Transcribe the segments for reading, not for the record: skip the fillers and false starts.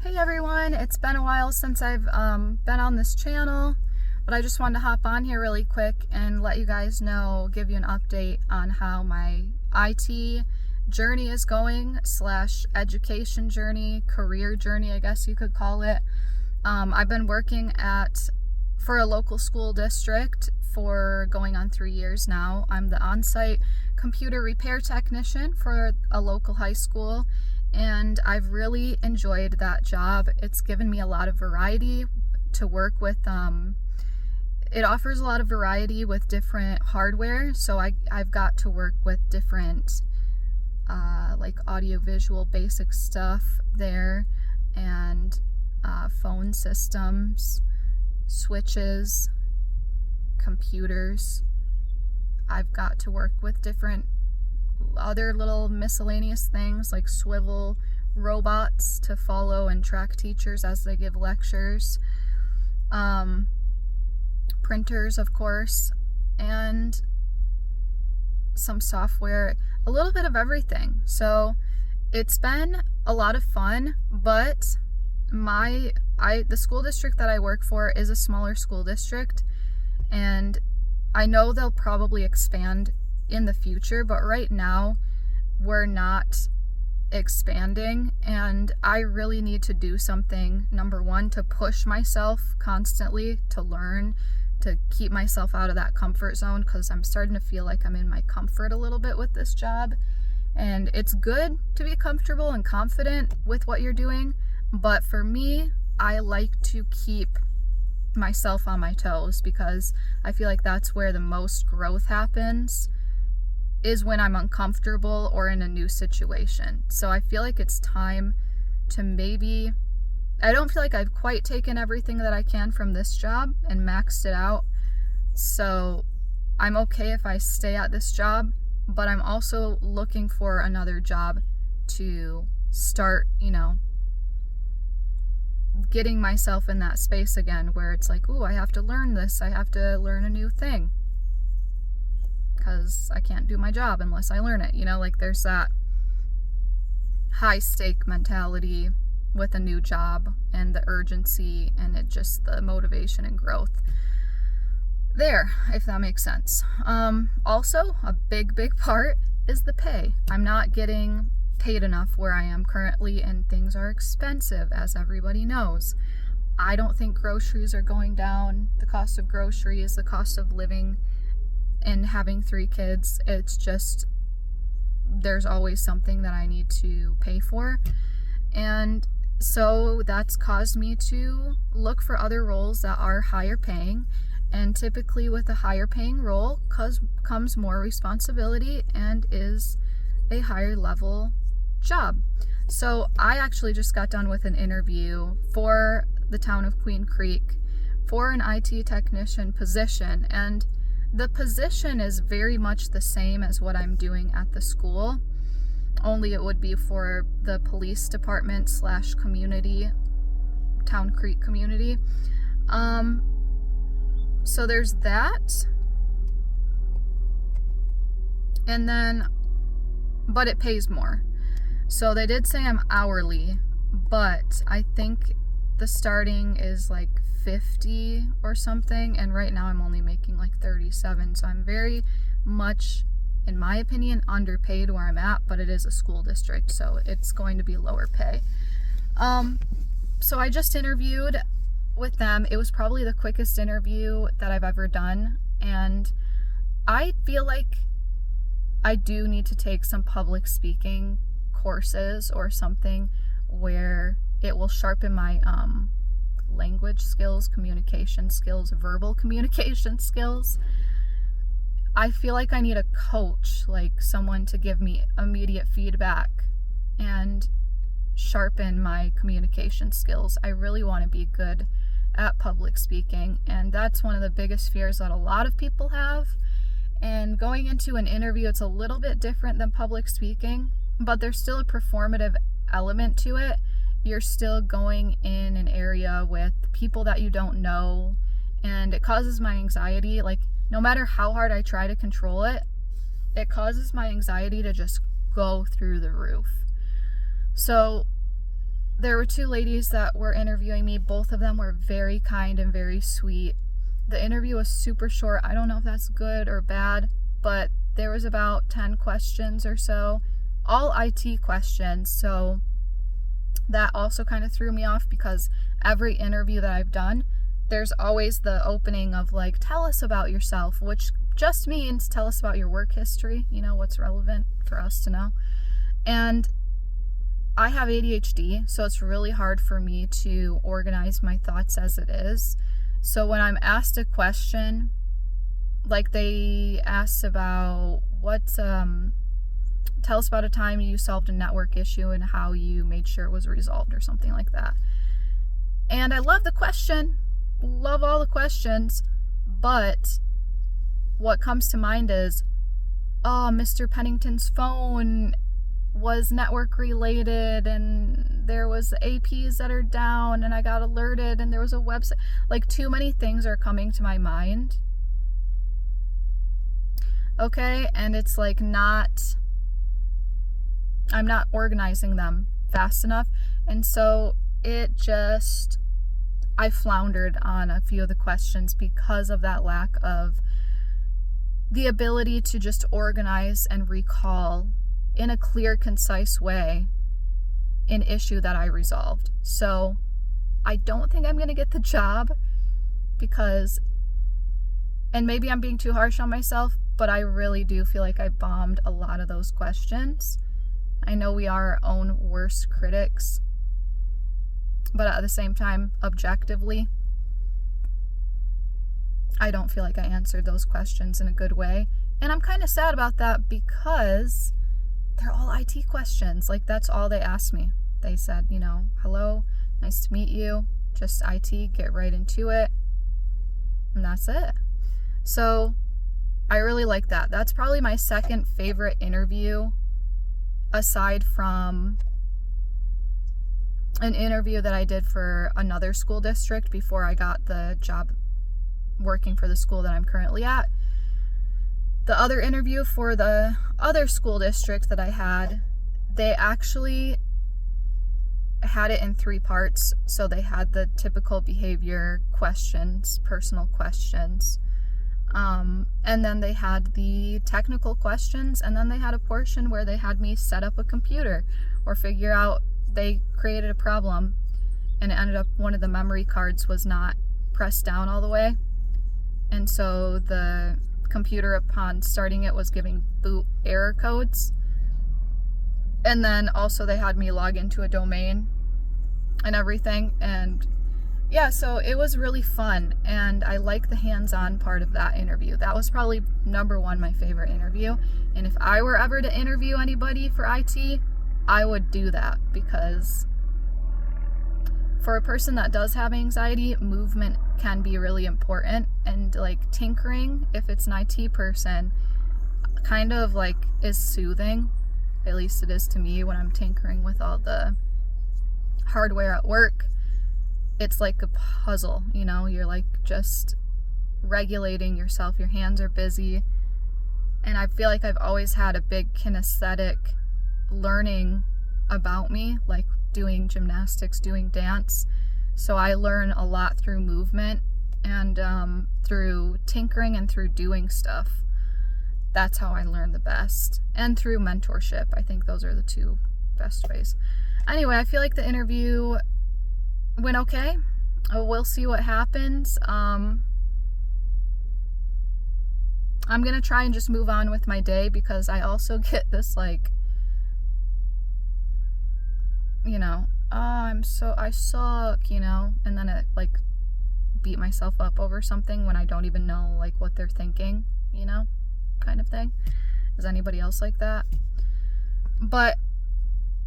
Hey everyone, it's been a while since I've been on this channel, but I just wanted to hop on here really quick and let you guys know, give you an update on how my IT journey is going, / education journey, career journey, I guess you could call it. I've been working for a local school district for going on 3 years now. I'm the on-site computer repair technician for a local high school, and I've really enjoyed that job. It's given me a lot of variety to work with. It offers a lot of variety with different hardware, so I've got to work with different like audio-visual basic stuff there, and phone systems, switches, computers. I've got to work with different other little miscellaneous things like swivel robots to follow and track teachers as they give lectures, printers, of course, and some software, a little bit of everything. So it's been a lot of fun, but the school district that I work for is a smaller school district, and I know they'll probably expand in the future, but right now we're not expanding, and I really need to do something, number one, to push myself constantly to learn, to keep myself out of that comfort zone, because I'm starting to feel like I'm in my comfort a little bit with this job. And it's good to be comfortable and confident with what you're doing, but for me, I like to keep myself on my toes, because I feel like that's where the most growth happens, is when I'm uncomfortable or in a new situation. So I feel like it's time to I don't feel like I've quite taken everything that I can from this job and maxed it out. So I'm okay if I stay at this job, but I'm also looking for another job to start, getting myself in that space again where it's like, ooh, I have to learn this. I have to learn a new thing, because I can't do my job unless I learn it. Like there's that high stake mentality with a new job, and the urgency, and the motivation and growth there, if that makes sense. Also, a big part is the pay. I'm not getting paid enough where I am currently, and things are expensive, as everybody knows. I don't think groceries are going down. The cost of groceries, the cost of living and having 3 kids, it's just, there's always something that I need to pay for. And so that's caused me to look for other roles that are higher paying. And typically with a higher paying role comes more responsibility and is a higher level job. So I actually just got done with an interview for the town of Queen Creek for an IT technician position, and the position is very much the same as what I'm doing at the school, only it would be for the police department / community, Town Creek community. So there's that. And then, but it pays more. So they did say I'm hourly, but I think the starting is like 50 or something, and right now I'm only making like 37. So I'm very much, in my opinion, underpaid where I'm at, but it is a school district, so it's going to be lower pay. So I just interviewed with them. It was probably the quickest interview that I've ever done, and I feel like I do need to take some public speaking courses or something where it will sharpen my language skills, communication skills, verbal communication skills. I feel like I need a coach, like someone to give me immediate feedback and sharpen my communication skills. I really want to be good at public speaking, and that's one of the biggest fears that a lot of people have. And going into an interview, it's a little bit different than public speaking, but there's still a performative element to it. You're still going in an area with people that you don't know, and it causes my anxiety. Like, no matter how hard I try to control it, it causes my anxiety to just go through the roof. So there were two ladies that were interviewing me. Both of them were very kind and very sweet. The interview was super short. I don't know if that's good or bad, but there was about 10 questions or so, all IT questions. So that also kind of threw me off, because every interview that I've done, there's always the opening of like, tell us about yourself, which just means tell us about your work history, what's relevant for us to know. And I have ADHD, so it's really hard for me to organize my thoughts as it is. So when I'm asked a question, like they asked about tell us about a time you solved a network issue and how you made sure it was resolved, or something like that. And I love the question, love all the questions, but what comes to mind is, oh, Mr. Pennington's phone was network related, and there was APs that are down, and I got alerted, and there was a website. Like, too many things are coming to my mind. Okay, and it's like I'm not organizing them fast enough, and so I floundered on a few of the questions because of that lack of the ability to just organize and recall in a clear, concise way an issue that I resolved. So I don't think I'm going to get the job, because, and maybe I'm being too harsh on myself, but I really do feel like I bombed a lot of those questions. I know we are our own worst critics, but at the same time, objectively, I don't feel like I answered those questions in a good way. And I'm kind of sad about that, because they're all IT questions. Like, that's all they asked me. They said, hello, nice to meet you, just IT, get right into it. And that's it. So I really like that. That's probably my second favorite interview, aside from an interview that I did for another school district before I got the job working for the school that I'm currently at. The other interview for the other school district that I had, they actually had it in 3 parts. So they had the typical behavior questions, personal questions, and then they had the technical questions, and then they had a portion where they had me set up a computer or figure out, they created a problem, and it ended up one of the memory cards was not pressed down all the way, and so the computer, upon starting it, was giving boot error codes. And then also they had me log into a domain and everything, and yeah, so it was really fun, and I like the hands-on part of that interview. That was probably number 1 my favorite interview, and if I were ever to interview anybody for IT, I would do that, because for a person that does have anxiety, movement can be really important, and like tinkering, if it's an IT person, kind of like is soothing. At least it is to me when I'm tinkering with all the hardware at work. It's like a puzzle, you're like just regulating yourself. Your hands are busy. And I feel like I've always had a big kinesthetic learning about me, like doing gymnastics, doing dance. So I learn a lot through movement and through tinkering and through doing stuff. That's how I learn the best. And through mentorship. I think those are the 2 best ways. Anyway, I feel like the interview went okay. We'll see what happens. I'm gonna try and just move on with my day, because I also get this like, I suck, and then it like beat myself up over something when I don't even know like what they're thinking, kind of thing. Is anybody else like that? But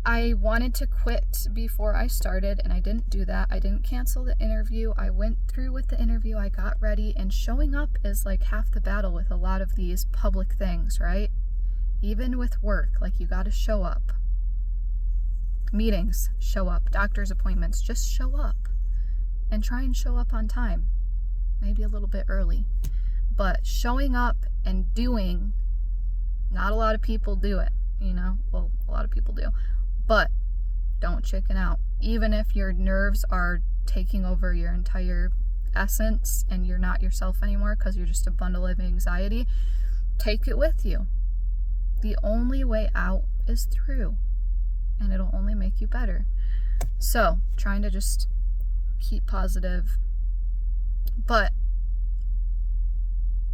I wanted to quit before I started, and I didn't do that. I didn't cancel the interview. I went through with the interview. I got ready, and showing up is like half the battle with a lot of these public things, right? Even with work, like you got to show up. Meetings, show up. Doctor's appointments, just show up. And try and show up on time. Maybe a little bit early. But showing up and doing, not a lot of people do it, Well, a lot of people do. But don't chicken out. even if your nerves are taking over your entire essence and you're not yourself anymore because you're just a bundle of anxiety, take it with you. The only way out is through, and it'll only make you better. So, trying to just keep positive. But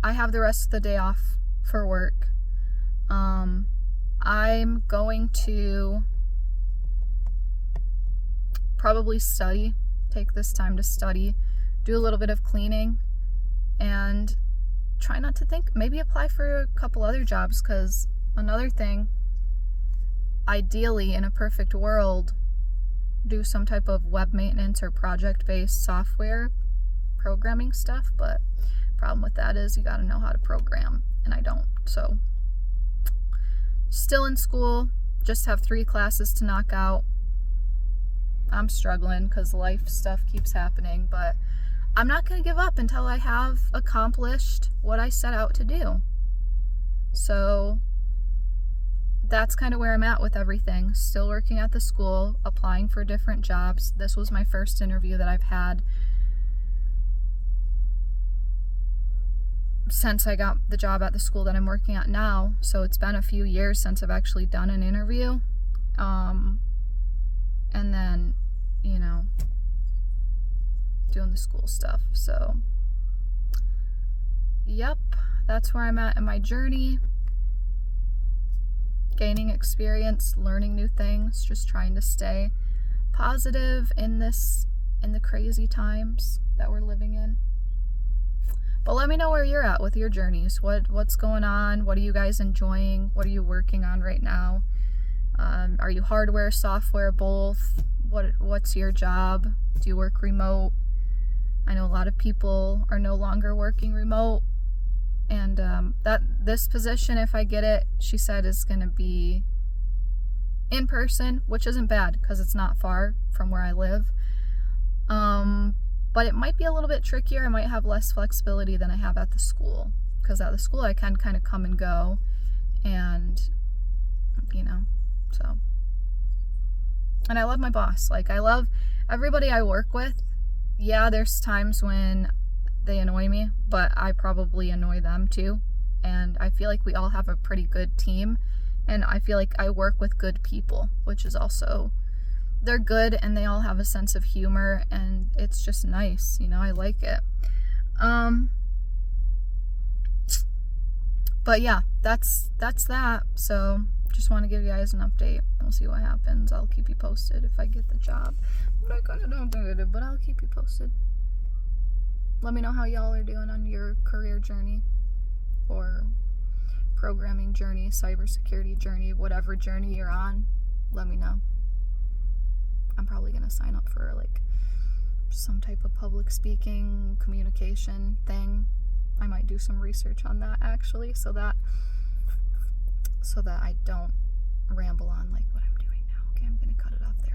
I have the rest of the day off for work. I'm going to probably study, take this time to study, do a little bit of cleaning, and try not to think, maybe apply for a couple other jobs, because another thing, ideally in a perfect world, do some type of web maintenance or project-based software programming stuff, but problem with that is you got to know how to program, and I don't. So still in school, just have 3 classes to knock out. I'm struggling because life stuff keeps happening, but I'm not going to give up until I have accomplished what I set out to do. So that's kind of where I'm at with everything. Still working at the school, applying for different jobs. This was my first interview that I've had since I got the job at the school that I'm working at now. So it's been a few years since I've actually done an interview. And then, doing the school stuff. So, yep, that's where I'm at in my journey. Gaining experience, learning new things, just trying to stay positive in the crazy times that we're living in. But let me know where you're at with your journeys. What's going on? What are you guys enjoying? What are you working on right now? Are you hardware, software, both? What's your job? Do you work remote? I know a lot of people are no longer working remote, and this position, if I get it, she said is going to be in person, which isn't bad because it's not far from where I live. But it might be a little bit trickier. I might have less flexibility than I have at the school, because at the school I can kind of come and go, and so. And I love my boss. Like, I love everybody I work with. Yeah, there's times when they annoy me, but I probably annoy them too. And I feel like we all have a pretty good team, and I feel like I work with good people, which is also, they're good and they all have a sense of humor, and it's just nice, I like it. But yeah, that's that. So just want to give you guys an update. We'll see what happens. I'll keep you posted if I get the job. I'm not gonna do it, but I'll keep you posted. Let me know how y'all are doing on your career journey, or programming journey, cybersecurity journey, whatever journey you're on. Let me know. I'm probably gonna sign up for like some type of public speaking, communication thing. I might do some research on that actually, so that I don't ramble on like what I'm doing now. Okay, I'm gonna cut it off there.